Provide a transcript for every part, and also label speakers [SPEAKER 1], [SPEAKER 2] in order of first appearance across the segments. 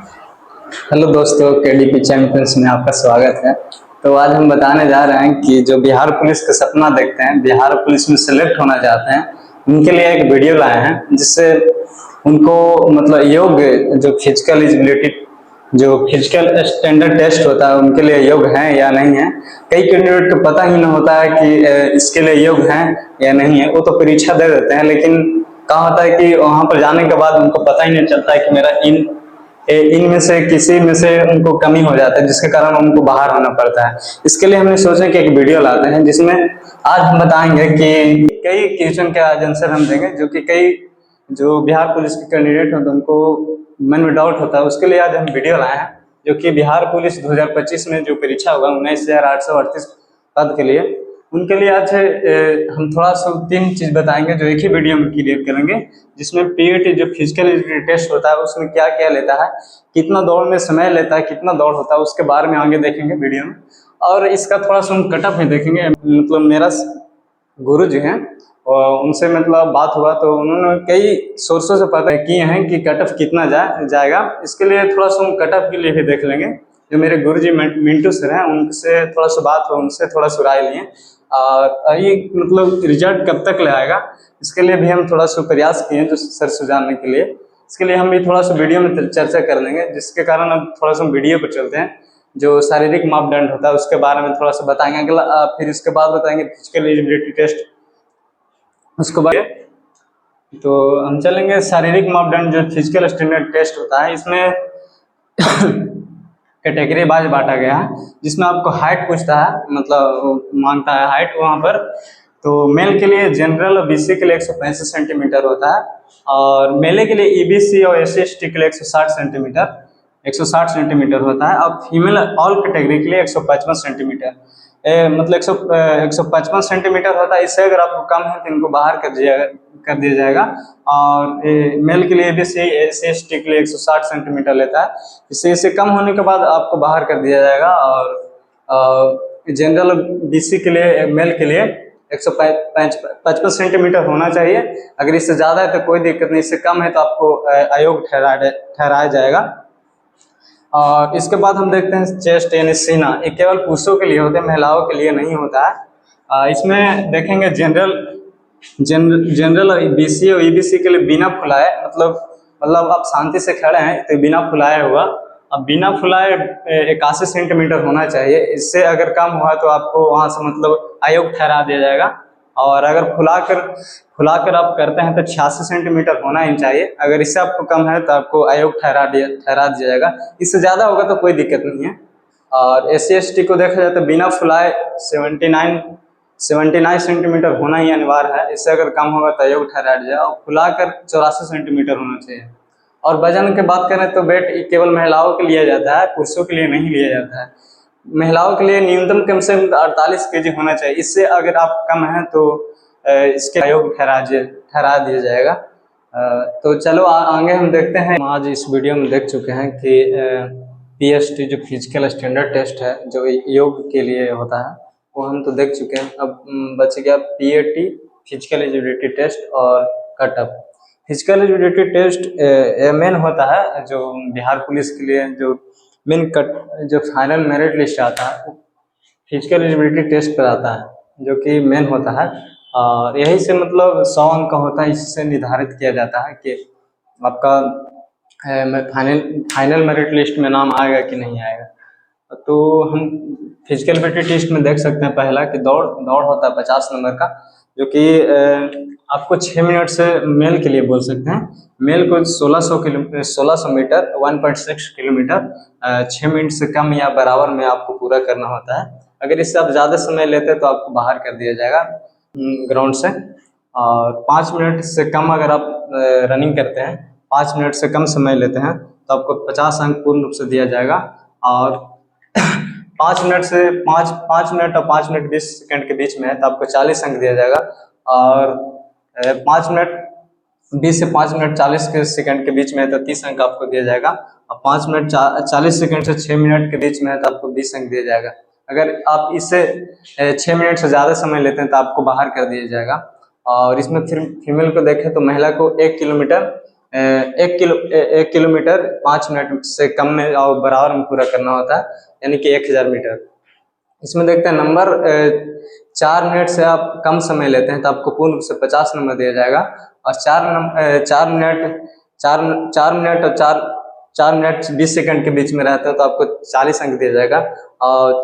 [SPEAKER 1] Hello दोस्तों, KDP champions में आपका स्वागत है। तो आज हम बताने जा रहे हैं कि जो बिहार पुलिस का सपना देखते हैं, बिहार पुलिस में सेलेक्ट होना चाहते हैं, उनके लिए एक वीडियो लाए हैं जिससे उनको मतलब योग्य जो फिजिकल एलिजिबिलिटी जो फिजिकल स्टैंडर्ड टेस्ट होता है उनके लिए योग्य हैं या नहीं है। कई कैंडिडेट को पता ही नहीं होता है कि इसके लिए योग्य हैं या नहीं है। वो तो परीक्षा दे देते हैं, लेकिन कहा होता है कि वहां पर जाने के बाद उनको पता ही नहीं चलता है कि मेरा इनमें से किसी में से उनको कमी हो जाता है, जिसके कारण उनको बाहर होना पड़ता है। इसके लिए हमने सोचा कि एक वीडियो लाते हैं जिसमें आज हम बताएंगे कि कई क्वेश्चन के आज आंसर हम देंगे, जो कि कई जो बिहार पुलिस के कैंडिडेट होते हैं उनको मन में डाउट होता है। उसके लिए आज हम वीडियो लाए हैं, जो कि बिहार पुलिस 2025 में जो परीक्षा होगा 19,838 पद के लिए, उनके लिए आज हम थोड़ा सा 3 चीज बताएंगे जो एक ही वीडियो में क्लियर करेंगे। जिसमें पीएटी जो फिजिकल एलिजिबिलिटी टेस्ट होता है उसमें क्या क्या लेता है, कितना दौड़ में समय लेता है, कितना दौड़ होता है, उसके बारे में आगे देखेंगे वीडियो में। और इसका थोड़ा सा हम कटअप में देखेंगे। मतलब मेरा गुरु जी हैं और उनसे मतलब बात हुआ तो उन्होंने कई सोर्सों से पता किए हैं कि कटअप कितना जाएगा। इसके लिए थोड़ा सा हम कटअप के लिए भी देख लेंगे। जो मेरे गुरु जी मिंटू सर हैं, उनसे थोड़ा सा बात हुआ, उनसे थोड़ा सा राय लिए। और ये मतलब रिजल्ट कब तक ले आएगा, इसके लिए भी हम थोड़ा सा प्रयास किए जो सर से जानने के लिए। इसके लिए हम भी थोड़ा सा वीडियो में चर्चा कर लेंगे, जिसके कारण अब थोड़ा सा वीडियो पर चलते हैं। जो शारीरिक मापदंड होता है उसके बारे में थोड़ा सा बताएंगे अगला, फिर इसके बाद बताएंगे फिजिकल एलिजिबिलिटी टेस्ट। उसके बाद तो हम चलेंगे शारीरिक मापदंड जो फिजिकल स्टैंडर्ड टेस्ट होता है, इसमें कैटेगरी वाइज बांटा गया है। जिसमें आपको हाइट पूछता है, मतलब मांगता है हाइट वहाँ पर। तो मेल के लिए जनरल और बीसी के लिए 165 सेंटीमीटर होता है, और मेले के लिए ईबीसी और एससी/एसटी के लिए 160 सेंटीमीटर होता है। और फीमेल ऑल कैटेगरी के लिए 155 सेंटीमीटर मतलब 155 सेंटीमीटर होता है। इससे अगर आपको कम है तो इनको बाहर कर दिया जाएगा। और मेल के लिए भी एससी/एसटी के लिए 160 सेंटीमीटर लेता है। इससे कम होने के बाद आपको बाहर कर दिया जाएगा। और जनरल बीसी के लिए मेल के लिए 155 सेंटीमीटर होना चाहिए। अगर इससे ज़्यादा है तो कोई दिक्कत नहीं, इससे कम है तो आपको अयोग्य ठहराया जाएगा। और इसके बाद हम देखते हैं चेस्ट यानी सीना। ये केवल पुरुषों के लिए होते हैं, महिलाओं के लिए नहीं होता है। इसमें देखेंगे जनरल और बीसी और ईबीसी के लिए बिना फुलाए, मतलब आप शांति से खड़े हैं तो बिना फुलाए हुआ। अब बिना फुलाए 81 सेंटीमीटर होना चाहिए। इससे अगर कम हुआ तो आपको वहां से मतलब अयोग्य ठहरा दिया जाएगा। और अगर फुलाकर आप करते हैं तो 86 सेंटीमीटर होना ही चाहिए। अगर इससे आपको कम है तो आपको अयोग्य ठहरा दिया जाएगा। इससे ज़्यादा होगा तो कोई दिक्कत नहीं है। और एससी/एसटी को देखा जाए तो बिना फुलाए 79 सेंटीमीटर होना ही अनिवार्य है। इससे अगर कम होगा तो अयोग्य ठहराया जाएगा। और फुलाकर 84 सेंटीमीटर होना चाहिए। और वजन की बात करें तो वेट केवल महिलाओं के लिए जाता है, पुरुषों के लिए नहीं लिया जाता है। महिलाओं के लिए न्यूनतम कम से कम 48 केजी होना चाहिए। इससे अगर आप कम हैं तो इसके अयोग्य ठहरा दिया जाएगा। तो चलो आगे हम देखते हैं। हम आज इस वीडियो में देख चुके हैं कि पीएसटी जो फिजिकल स्टैंडर्ड टेस्ट है जो योग के लिए होता है वो हम तो देख चुके हैं। अब बच गया पीएटी फिजिकल एलिजिबिलिटी टेस्ट और कटअप। फिजिकल एलिजिबिलिटी टेस्ट मेन होता है जो बिहार पुलिस के लिए जो फाइनल मेरिट लिस्ट आता है फिजिकल एलिजिबिलिटी टेस्ट पर आता है, जो कि मेन होता है। और यही से मतलब 100 अंक का होता है। इससे निर्धारित किया जाता है कि आपका फाइनल मेरिट लिस्ट में नाम आएगा कि नहीं आएगा। तो हम फिजिकल एबिलिटी टेस्ट में देख सकते हैं पहला कि दौड़ होता है 50 नंबर का, जो कि आपको 6 मिनट से मेल के लिए बोल सकते हैं। मेल को 1600 मीटर 1.6 किलोमीटर 6 मिनट से कम या बराबर में आपको पूरा करना होता है। अगर इससे आप ज़्यादा समय लेते हैं तो आपको बाहर कर दिया जाएगा ग्राउंड से। और 5 मिनट से कम अगर आप रनिंग करते हैं, 5 मिनट से कम समय लेते हैं तो आपको 50 अंक पूर्ण रूप से दिया जाएगा। और 5 मिनट और 5 मिनट 20 सेकंड के बीच में है तो आपको 40 अंक दिया जाएगा। और 5 मिनट 20 से 5 मिनट 40 के सेकंड के बीच में है तो 30 अंक आपको दिया जाएगा। और 5 मिनट 40 सेकंड से 6 मिनट के बीच में है तो आपको 20 अंक दिया जाएगा। अगर आप इससे 6 मिनट से ज़्यादा समय लेते हैं तो आपको बाहर कर दिया जाएगा। और इसमें फिर फीमेल को देखें तो महिला को 1 किलोमीटर 1 किलोमीटर 5 मिनट से कम में और बराबर में पूरा करना होता है, यानी कि 1000 मीटर। इसमें देखते हैं नंबर 4 मिनट से आप कम समय लेते हैं तो आपको पूर्ण रूप से 50 नंबर दिया जाएगा, और 4 मिनट और 4 मिनट 20 सेकंड के बीच में रहता है तो आपको 40 अंक दिया जाएगा, और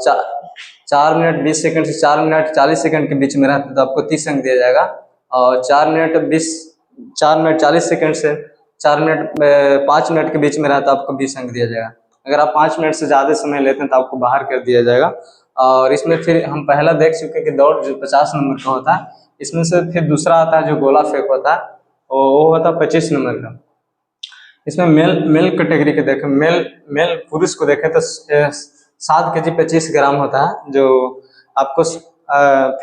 [SPEAKER 1] 4 मिनट 20 सेकंड से 4 मिनट 40 सेकंड के बीच में रहता है तो आपको 30 अंक दिया जाएगा, और 4 मिनट 40 सेकंड से 5 मिनट के बीच में रहता है तो आपको 20 अंक दिया जाएगा। अगर आप 5 मिनट से ज़्यादा समय लेते हैं तो आपको बाहर कर दिया जाएगा। और इसमें फिर हम पहला देख चुके हैं कि दौड़ जो 50 नंबर का होता है, इसमें से फिर दूसरा आता है जो गोला फेंक होता है, वो होता है 25 नंबर का। इसमें मेल कैटेगरी के देखें, मेल पुरुष को देखें तो 7 kg 25 ग्राम होता है जो आपको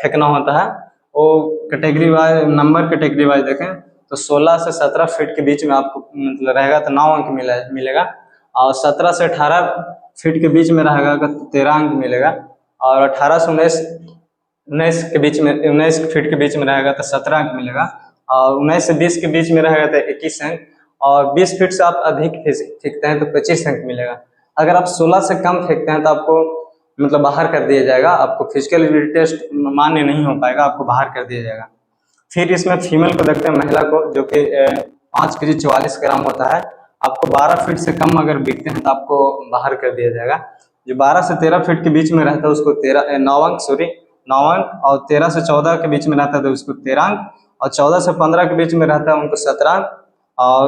[SPEAKER 1] फेंकना होता है। वो category wise number category wise देखें तो 16 से 17 फीट के बीच में आपको मतलब रहेगा तो 9 अंक मिलेगा, और 17 से 18 फीट के बीच में रहेगा तो 13 अंक मिलेगा, और 18 से 19 के बीच में 19 फीट के बीच में रहेगा तो 17 अंक मिलेगा, और 19 से 20 के बीच में रहेगा तो 21 अंक, और 20 फीट से आप अधिक फेंकते हैं तो 25 अंक मिलेगा। अगर आप 16 से कम फेंकते हैं तो आपको मतलब बाहर कर दिया जाएगा, आपको फिजिकल एबिलिटी टेस्ट मान्य नहीं हो पाएगा, आपको बाहर कर दिया जाएगा। फिर इसमें फीमेल को देखते हैं, महिला को, जो कि 5 kg 44 ग्राम होता है। आपको 12 फीट से कम अगर बिकते हैं तो आपको बाहर कर दिया जाएगा। जो 12 से 13 फीट के बीच में रहता है उसको 9 अंक, और 13 से 14 के बीच में रहता है तो उसको 13 अंक, और 14 से 15 के बीच में रहता है उनको 17 अंक, और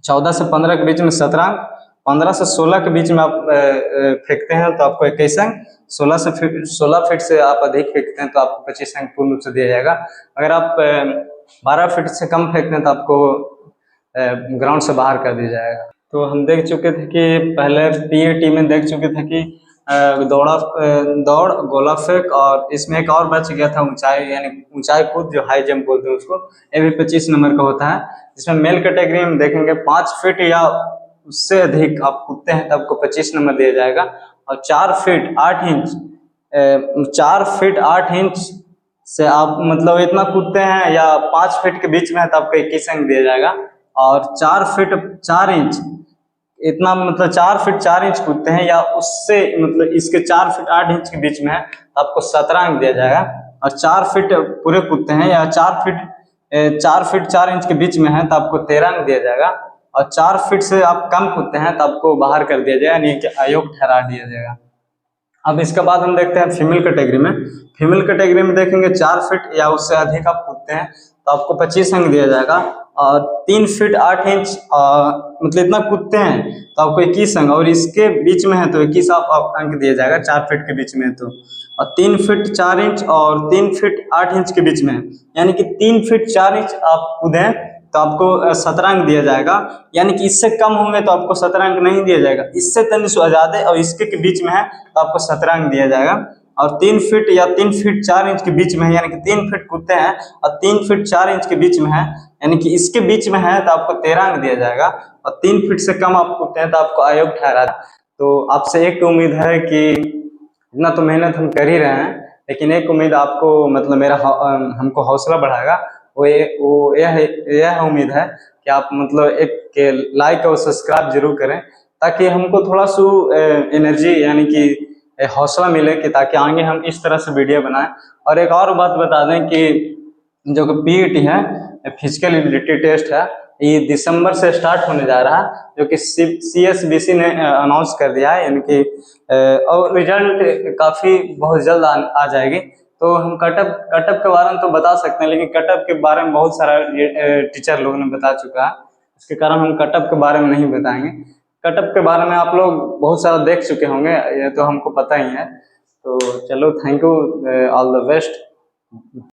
[SPEAKER 1] 14 से 15 के बीच में 17 अंक, 15 से 16 के बीच में आप फेंकते हैं तो आपको 21 अंक, 16 फीट से आप अधिक फेंकते हैं तो आपको 25 अंक पूर्ण रूप से दिया जाएगा। अगर आप 12 फीट से कम फेंकते हैं तो आपको ग्राउंड से बाहर कर दिया जाएगा। तो हम देख चुके थे कि पहले PAT में देख चुके थे कि दौड़, गोला फेंक, और इसमें एक और बच गया था ऊंचाई, यानी ऊंचाई कूद जो हाई जंप बोलते हैं उसको, ये भी 25 नंबर का होता है। इसमें मेल कैटेगरी में देखेंगे 5 फीट या उससे अधिक आप कूदते हैं तो आपको 25 नंबर दिया जाएगा, और 4 फीट 8 इंच से आप मतलब इतना कूदते हैं या 5 फीट के बीच में है तो आपको 21 अंक दिया जाएगा, और 4 फीट 4 इंच इतना मतलब 4 फीट 4 इंच कूदते हैं या उससे मतलब इसके 4 फीट 8 इंच के बीच में है तो आपको 17 अंक दिया जाएगा, और 4 फीट पूरे कूदते हैं या 4 फीट 4 इंच के बीच में है तो आपको 13 अंक दिया जाएगा, और 4 फीट से आप कम कूदते हैं तो आपको बाहर कर दिया जाएगा, यानी कि अयोग्य ठहरा दिया जाएगा। अब इसके बाद हम देखते हैं फीमेल कैटेगरी में। फीमेल कैटेगरी में देखेंगे 4 फीट या उससे अधिक आप कूदते हैं तो आपको 25 अंक दिया जाएगा, और 3 फीट 8 इंच मतलब इतना कूदते हैं तो आपको 21 अंक, और इसके बीच में है तो 21 आप अंक दिया जाएगा 4 फीट के बीच में है तो, और 3 फीट 4 इंच और 3 फीट 8 इंच के बीच में है, यानी कि 3 फीट 4 इंच आप कूदें तो आपको 17 अंक दिया जाएगा, यानी कि इससे कम होंगे तो आपको 17 अंक नहीं दिया जाएगा, इससे तनिक ज्यादा और इसके के बीच में है तो आपको 17 अंक दिया जाएगा, और 3 फीट या 3 फीट 4 इंच के बीच में है, यानी कि 3 फीट कूदते हैं और 3 फीट 4 इंच के बीच में है, यानी कि इसके बीच में है तो आपको 13 अंक दिया जाएगा, और 3 फीट से कम आप कूदते हैं तो आपको अयोग्य ठहरा। तो आपसे एक उम्मीद है कि इतना तो मेहनत हम कर ही रहे हैं, लेकिन एक उम्मीद आपको मतलब मेरा हमको हौसला बढ़ाएगा, वो यह उम्मीद है कि आप मतलब एक लाइक और सब्सक्राइब जरूर करें, ताकि हमको थोड़ा सा एनर्जी यानी कि हौसला मिले कि ताकि आगे हम इस तरह से वीडियो बनाएं। और एक और बात बता दें कि जो कि PAT है, फिजिकल एबिलिटी टेस्ट है, ये दिसंबर से स्टार्ट होने जा रहा है, जो कि CSBC ने अनाउंस कर दिया है, यानी कि और रिजल्ट काफ़ी बहुत जल्द आ जाएगी। तो हम कटअप के बारे में तो बता सकते हैं, लेकिन कटअप के बारे में बहुत सारा टीचर लोगों ने बता चुका है, इसके कारण हम कटअप के बारे में नहीं बताएंगे। कटअप के बारे में आप लोग बहुत सारा देख चुके होंगे, ये तो हमको पता ही है। तो चलो, thank you, all the best.